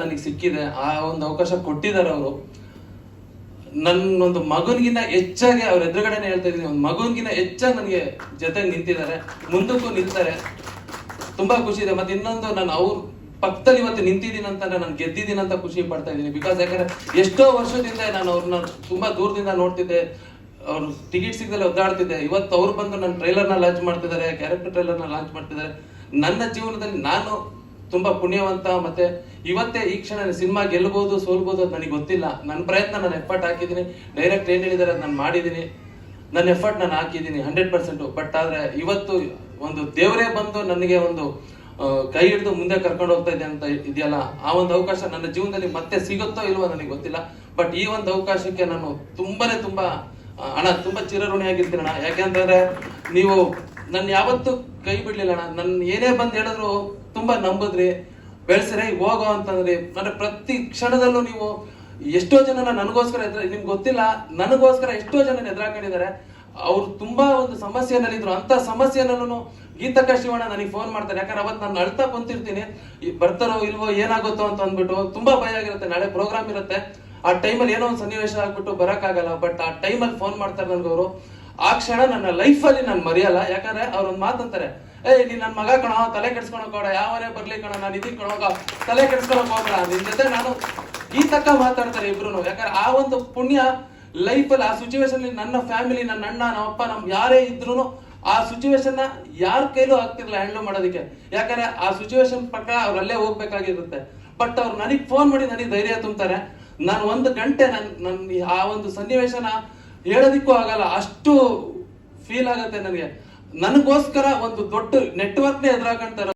ನನಗೆ ಸಿಕ್ಕಿದೆ, ಆ ಒಂದು ಅವಕಾಶ ಕೊಟ್ಟಿದ್ದಾರೆ ಅವರು. ನನ್ನೊಂದು ಮಗನಿಗಿನ್ನ ಹೆಚ್ಚಾಗಿ ಅವ್ರ ಎದುರುಗಡೆನೆ ಹೇಳ್ತಾ ಇದ್ದೀನಿ, ಒಂದು ಮಗನಿಗಿನ್ನ ಹೆಚ್ಚಾಗಿ ನನಗೆ ಜೊತೆಗೆ ನಿಂತಿದ್ದಾರೆ, ಮುಂದಕ್ಕೂ ನಿಲ್ತಾರೆ. ತುಂಬಾ ಖುಷಿ ಇದೆ. ಮತ್ತೆ ಇನ್ನೊಂದು, ನಾನು ಅವ್ರ ಪಕ್ಕದಲ್ಲಿ ಇವತ್ತು ನಿಂತಿದ್ದೀನಿ ಅಂತಂದ್ರೆ ನಾನು ಗೆದ್ದಿದ್ದೀನಿ ಅಂತ ಖುಷಿ ಪಡ್ತಾ ಇದ್ದೀನಿ. ಬಿಕಾಸ್ ಯಾಕಂದ್ರೆ ಎಷ್ಟೋ ವರ್ಷದಿಂದ ನಾನು ಅವ್ರನ್ನ ತುಂಬಾ ದೂರದಿಂದ ನೋಡ್ತಿದ್ದೆ, ಅವ್ರು ಟಿಕೆಟ್ ಸಿಗದಲ್ಲೇ ಒದ್ದಾಡ್ತಿದ್ದೆ. ಇವತ್ತು ಅವ್ರು ಬಂದು ನನ್ನ ಟ್ರೈಲರ್ನ ಲಾಂಚ್ ಮಾಡ್ತಿದ್ದಾರೆ, ಕ್ಯಾರೆಕ್ಟರ್ ಟ್ರೈಲರ್ನ ಲಾಂಚ್ ಮಾಡ್ತಿದ್ದಾರೆ. ನನ್ನ ಜೀವನದಲ್ಲಿ ನಾನು ತುಂಬಾ ಪುಣ್ಯವಂತ. ಮತ್ತೆ ಇವತ್ತೇ ಈ ಕ್ಷಣ ಸಿನಿಮಾ ಗೆಲ್ಬಹುದು ಸೋಲ್ಬಹುದು ಅದು ನನಗೆ ಗೊತ್ತಿಲ್ಲ. ನನ್ನ ಪ್ರಯತ್ನ, ನಾನು ಎಫರ್ಟ್ ಹಾಕಿದ್ದೀನಿ. ಡೈರೆಕ್ಟ್ ಏನ್ ಹೇಳಿದ್ದಾರೆ ಅದು ನಾನು ಮಾಡಿದ್ದೀನಿ, ನನ್ನ ಎಫರ್ಟ್ ನಾನು ಹಾಕಿದ್ದೀನಿ 100%. ಬಟ್ ಆದ್ರೆ ಇವತ್ತು ಒಂದು ದೇವರೇ ಬಂದು ನನಗೆ ಒಂದು ಕೈ ಹಿಡಿದು ಮುಂದೆ ಕರ್ಕೊಂಡು ಹೋಗ್ತಾ ಇದೆ ಅಂತ ಇದೆಯಲ್ಲ, ಆ ಒಂದು ಅವಕಾಶ ನನ್ನ ಜೀವನದಲ್ಲಿ ಮತ್ತೆ ಸಿಗುತ್ತೋ ಇಲ್ವೋ ನನಗೆ ಗೊತ್ತಿಲ್ಲ. ಬಟ್ ಈ ಒಂದು ಅವಕಾಶಕ್ಕೆ ನಾನು ತುಂಬಾ ಅಣ್ಣ ತುಂಬಾ ಚಿರಋಣಿಯಾಗಿರ್ತೀನಿ ಅಣ್ಣ. ಯಾಕೆಂತಂದ್ರೆ ನೀವು ನನ್ನ ಯಾವತ್ತೂ ಕೈ ಬಿಡ್ಲಿಲ್ಲ ಅಣ್ಣ. ನನ್ನ ಏನೇ ಬಂದು ಹೇಳಿದ್ರು ತುಂಬಾ ನಂಬುದ್ರಿ, ಬೆಳೆಸ್ರಿ, ಹೋಗೋ ಅಂತಂದ್ರಿ. ಅಂದ್ರೆ ಪ್ರತಿ ಕ್ಷಣದಲ್ಲೂ ನೀವು ಎಷ್ಟೋ ಜನ ನನಗೋಸ್ಕರ ನಿಮ್ಗೆ ಗೊತ್ತಿಲ್ಲ, ನನಗೋಸ್ಕರ ಎಷ್ಟೋ ಜನ ಎದುರಾಕೊಂಡಿದ್ದಾರೆ. ಅವ್ರು ತುಂಬಾ ಒಂದು ಸಮಸ್ಯೆನಲ್ಲಿದ್ರು. ಅಂತ ಸಮಸ್ಯೆನಲ್ಲೂ ಗೀತಕ್ಕ ಶಿವಣ್ಣ ನನಗೆ ಫೋನ್ ಮಾಡ್ತಾರೆ. ಯಾಕಂದ್ರೆ ಅವತ್ತು ನಾನು ಅಳ್ತಾ ಕುಂತಿರ್ತೀನಿ, ಬರ್ತಾರೋ ಇಲ್ವೋ ಏನಾಗುತ್ತೋ ಅಂತ ಅಂದ್ಬಿಟ್ಟು ತುಂಬಾ ಭಯ ಆಗಿರುತ್ತೆ. ನಾಳೆ ಪ್ರೋಗ್ರಾಮ್ ಇರುತ್ತೆ, ಆ ಟೈಮಲ್ಲಿ ಏನೋ ಒಂದು ಸನ್ನಿವೇಶ ಆಗ್ಬಿಟ್ಟು ಬರಕ್ಕಾಗಲ್ಲ. ಬಟ್ ಆ ಟೈಮಲ್ಲಿ ಫೋನ್ ಮಾಡ್ತಾರೆ ನನ್ಗವರು. ಆ ಕ್ಷಣ ನನ್ನ ಲೈಫಲ್ಲಿ ನಾನು ಮರೆಯಲ್ಲ. ಯಾಕಂದ್ರೆ ಅವ್ರೊಂದು ಮಾತಂತಾರೆ, ನೀನ್ ನನ್ನ ಮಗ ಕಣ, ತಲೆ ಕೆಡ್ಸ್ಕೊಳಕ್ ಹೋಡ, ಯಾವನೇ ಬರ್ಲಿ ಕಣ, ನಾನು ಇದೀನಿ ಕಣೋಗ, ತಲೆ ಕೆಡ್ಸ್ಕೊಳಕ್ ಹೋಗ್ಬೇಡ, ನಿನ್ ಜೊತೆ ನಾನು ಗೀತಕ್ಕ ಮಾತಾಡ್ತಾರೆ ಇಬ್ರು. ಯಾಕಂದ್ರೆ ಆ ಒಂದು ಪುಣ್ಯ ಲೈಫಲ್ಲಿ, ಆ ಸಿಚುವೇಶನ್ ನನ್ನ ಫ್ಯಾಮಿಲಿ, ನನ್ನ ಅಣ್ಣ, ನಮ್ಮ ಅಪ್ಪ, ನಮ್ ಯಾರೇ ಇದ್ರು ಆ ಸಿಚುವೇಶನ್ ನ ಯಾರ ಕೈಲೂ ಆಗ್ತಿರ್ಲಿಲ್ಲ ಹ್ಯಾಂಡಲ್ ಮಾಡೋದಕ್ಕೆ. ಯಾಕಂದ್ರೆ ಆ ಸಿಚುವೇಶನ್ ಪ್ರಕಾರ ಅವ್ರು ಅಲ್ಲೇ ಹೋಗ್ಬೇಕಾಗಿರುತ್ತೆ. ಬಟ್ ಅವ್ರು ನನಗ್ ಫೋನ್ ಮಾಡಿ ನನಗೆ ಧೈರ್ಯ ತುಂಬ್ತಾರೆ. ನಾನು 1 ಗಂಟೆ ನನ್ ಆ ಒಂದು ಸನ್ನಿವೇಶನ ಹೇಳೋದಿಕ್ಕೂ ಆಗಲ್ಲ, ಅಷ್ಟು ಫೀಲ್ ಆಗತ್ತೆ ನನಗೆ. ನನಗೋಸ್ಕರ ಒಂದು ದೊಡ್ಡ ನೆಟ್ವರ್ಕ್ನೇ ಎದುರಾಗ್ತಾರೆ.